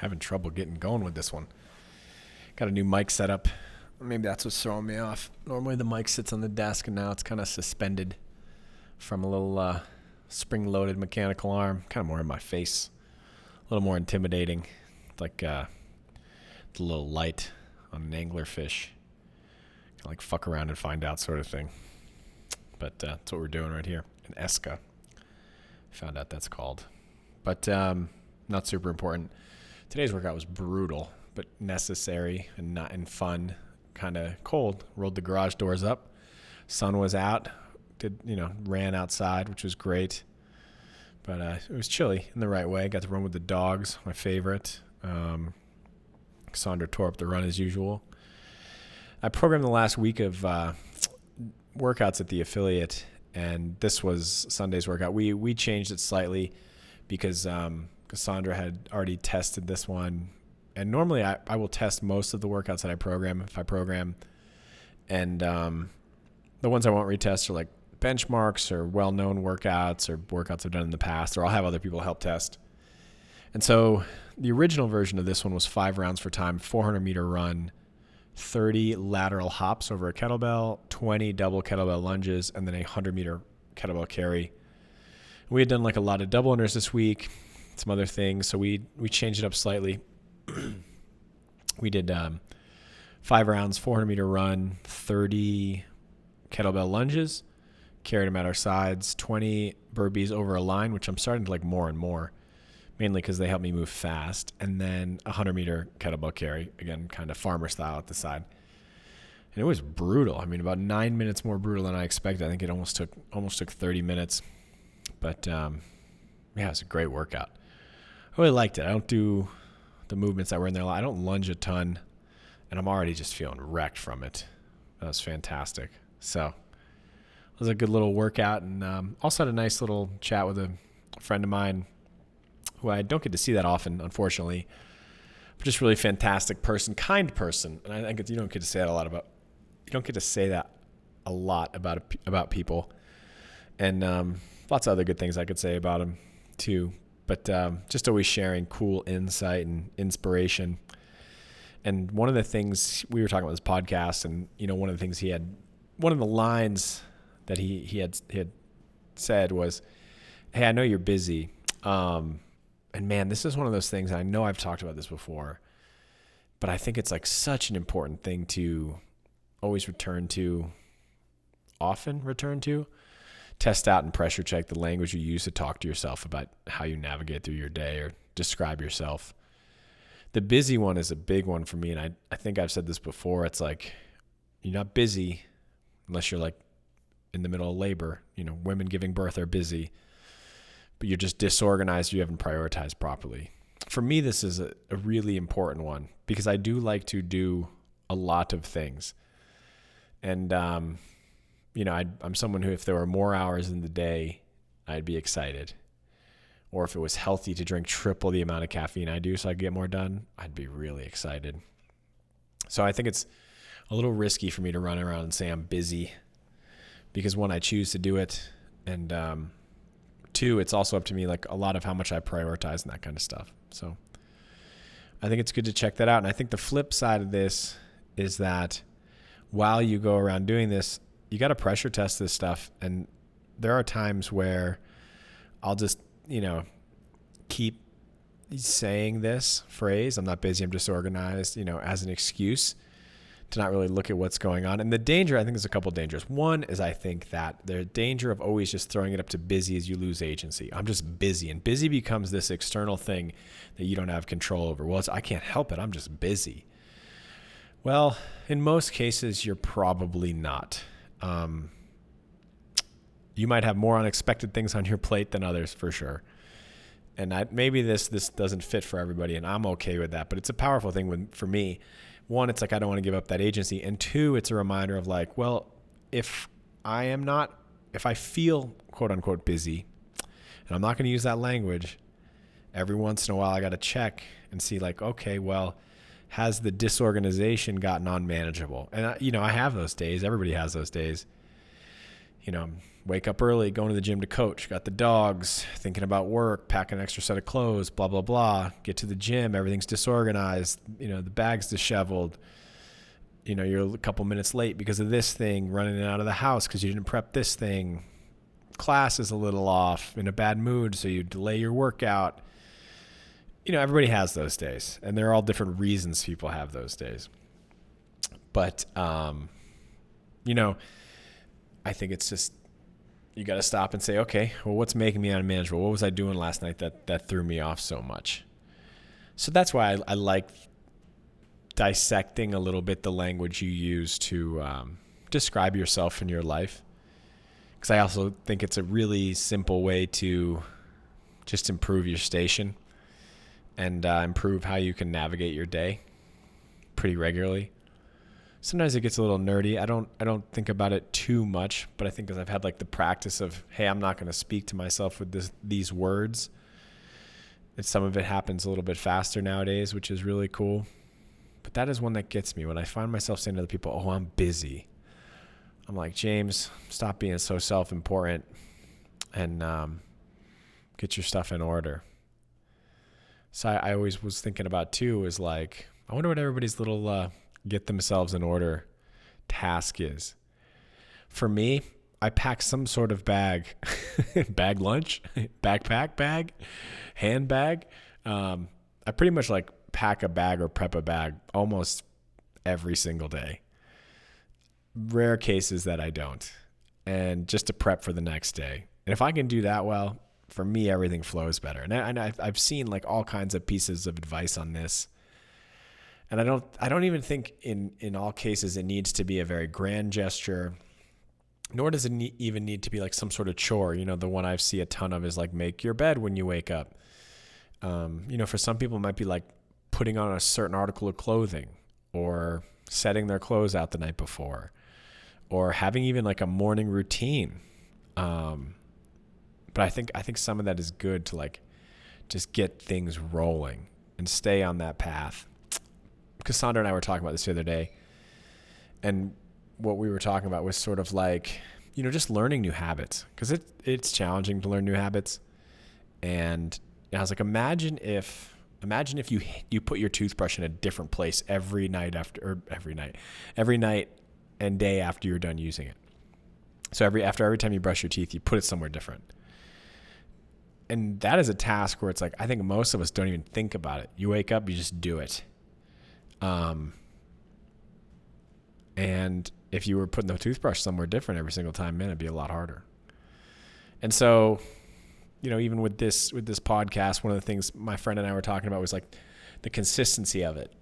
Having trouble getting going with this one. Got a new mic set up. Maybe that's what's throwing me off. Normally the mic sits on the desk and now it's kind of suspended from a little spring-loaded mechanical arm. Kind of more in my face. A little more intimidating. Like it's a little light on an angler fish. Kind of like fuck around and find out sort of thing. But that's what we're doing right here. An Esca. Found out that's called. But not super important. Today's workout was brutal, but necessary and not and fun. Kind of cold. Rolled the garage doors up. Sun was out. Ran outside, which was great. But it was chilly in the right way. Got to run with the dogs, my favorite. Cassandra tore up the run as usual. I programmed the last week of workouts at the affiliate, and this was Sunday's workout. We changed it slightly because Cassandra had already tested this one. And normally I will test most of the workouts that I program if I program. And the ones I won't retest are like benchmarks or well-known workouts or workouts I've done in the past, or I'll have other people help test. And so the original version of this one was 5 rounds for time, 400-meter run, 30 lateral hops over a kettlebell, 20 double kettlebell lunges, and then a 100-meter kettlebell carry. We had done like a lot of double unders this week, some other things, so we changed it up slightly. We did 5 rounds, 400-meter run, 30 kettlebell lunges, carried them at our sides, 20 burpees over a line, which I'm starting to like more and more, mainly because they help me move fast, and then a 100-meter kettlebell carry, again, kind of farmer style at the side. And it was brutal. I mean, about 9 minutes more brutal than I expected. I think it almost took 30 minutes. But, yeah, it was a great workout. I really liked it. I don't do the movements that were in there. I don't lunge a ton, and I'm already just feeling wrecked from it. That was fantastic. So it was a good little workout, and also had a nice little chat with a friend of mine who I don't get to see that often, unfortunately, but just really fantastic person, kind person. And I think you don't get to say that a lot about people. And lots of other good things I could say about him too. But just always sharing cool insight and inspiration. And one of the things we were talking about this podcast, and one of the things one of the lines that he had said was, "Hey, I know you're busy, and man, this is one of those things. I know I've talked about this before, but I think it's like such an important thing to always often return to." Test out and pressure check the language you use to talk to yourself about how you navigate through your day or describe yourself. The busy one is a big one for me, and I think I've said this before. It's like you're not busy unless you're like in the middle of labor. Women giving birth are busy, but you're just disorganized. You haven't prioritized properly. For me, this is a really important one because I do like to do a lot of things. And, I'm someone who, if there were more hours in the day, I'd be excited. Or if it was healthy to drink triple the amount of caffeine I do so I could get more done, I'd be really excited. So I think it's a little risky for me to run around and say I'm busy because, one, I choose to do it. And 2, it's also up to me, like a lot of how much I prioritize and that kind of stuff. So I think it's good to check that out. And I think the flip side of this is that while you go around doing this, you got to pressure test this stuff. And there are times where I'll just, keep saying this phrase, I'm not busy, I'm disorganized, as an excuse to not really look at what's going on. And the danger, I think there's a couple of dangers. One is I think that the danger of always just throwing it up to busy is you lose agency. I'm just busy. And busy becomes this external thing that you don't have control over. Well, I can't help it. I'm just busy. Well, in most cases, you're probably not. You might have more unexpected things on your plate than others, for sure. And maybe this doesn't fit for everybody, and I'm okay with that. But it's a powerful thing for me. One, it's like I don't want to give up that agency. And 2, it's a reminder of like, well, if I feel quote unquote busy, and I'm not going to use that language, every once in a while I got to check and see like, okay, well, has the disorganization gotten unmanageable? And I have those days. Everybody has those days. wake up early, going to the gym to coach, got the dogs, thinking about work, pack an extra set of clothes, blah, blah, blah. Get to the gym, everything's disorganized, the bag's disheveled. You're a couple minutes late because of this thing, running out of the house because you didn't prep this thing. Class is a little off, in a bad mood, so you delay your workout. Everybody has those days, and there are all different reasons people have those days. But, I think it's just, you got to stop and say, okay, well, what's making me unmanageable? What was I doing last night that threw me off so much? So that's why I like dissecting a little bit the language you use to describe yourself in your life. Because I also think it's a really simple way to just improve your station and improve how you can navigate your day pretty regularly. Sometimes it gets a little nerdy. I don't think about it too much, but I think because I've had the practice of, hey, I'm not going to speak to myself with these words. And some of it happens a little bit faster nowadays, which is really cool. But that is one that gets me when I find myself saying to other people, oh, I'm busy. I'm like, James, stop being so self-important and get your stuff in order. So I always was thinking about too is I wonder what everybody's little get themselves in order task is. For me, I pack some sort of bag, bag lunch, backpack bag, handbag. I pretty much pack a bag or prep a bag almost every single day. Rare cases that I don't, and just to prep for the next day. And if I can do that well, for me, everything flows better. And I've seen all kinds of pieces of advice on this. And I don't even think in all cases it needs to be a very grand gesture, nor does it even need to be some sort of chore. The one I see a ton of is make your bed when you wake up. For some people it might be putting on a certain article of clothing, or setting their clothes out the night before, or having even a morning routine. But I think some of that is good to just get things rolling and stay on that path. Cassandra and I were talking about this the other day, and what we were talking about was sort of just learning new habits, because it's challenging to learn new habits. And I was like, imagine if you put your toothbrush in a different place every night and day after you're done using it. So every time you brush your teeth, you put it somewhere different. And that is a task where it's I think most of us don't even think about it. You wake up, you just do it. And if you were putting the toothbrush somewhere different every single time, man, it'd be a lot harder. And so, even with this podcast, one of the things my friend and I were talking about was the consistency of it.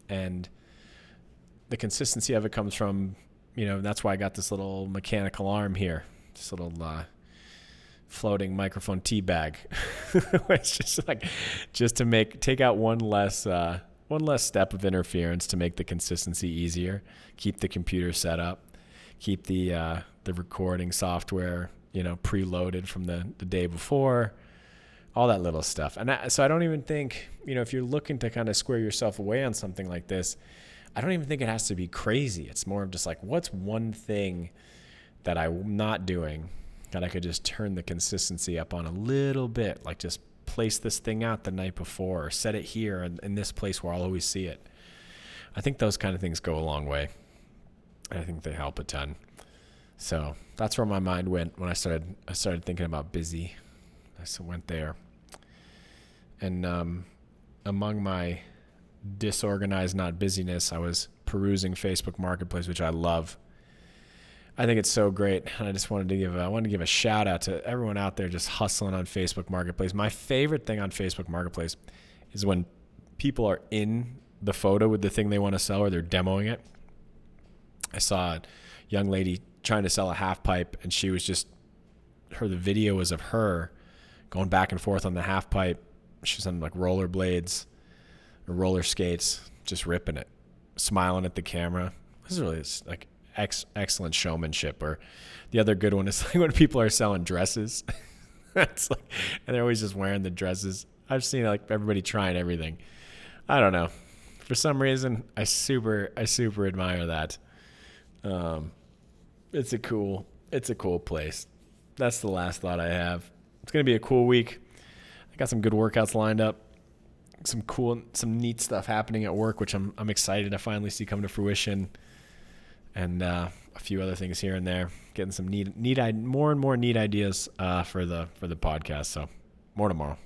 And the consistency of it comes from, that's why I got this little mechanical arm here, this little floating microphone tea bag. It's just to take out one less step of interference to make the consistency easier, keep the computer set up, keep the recording software, preloaded from the day before, all that little stuff. And so I don't even think, if you're looking to kind of square yourself away on something like this, I don't even think it has to be crazy. It's more of just what's one thing that I'm not doing that I could just turn the consistency up on a little bit, just place this thing out the night before, or set it here in this place where I'll always see it. I think those kind of things go a long way. I think they help a ton. So that's where my mind went when I started thinking about busy. I went there. And among my disorganized, not busyness, I was perusing Facebook Marketplace, which I love. I think it's so great. And I just wanted to give a shout out to everyone out there just hustling on Facebook Marketplace. My favorite thing on Facebook Marketplace is when people are in the photo with the thing they want to sell, or they're demoing it. I saw a young lady trying to sell a half pipe, and the video was of her going back and forth on the half pipe. She was on rollerblades or roller skates, just ripping it, smiling at the camera. This is really excellent showmanship. Or the other good one is when people are selling dresses. It's and they're always just wearing the dresses. I've seen everybody trying everything. I don't know. For some reason, I super admire that. It's a cool It's a cool place. That's the last thought I have. It's going to be a cool week. I got some good workouts lined up. Some neat stuff happening at work, which I'm excited to finally see come to fruition. And a few other things here and there. Getting some more and more neat ideas for the podcast. So more tomorrow.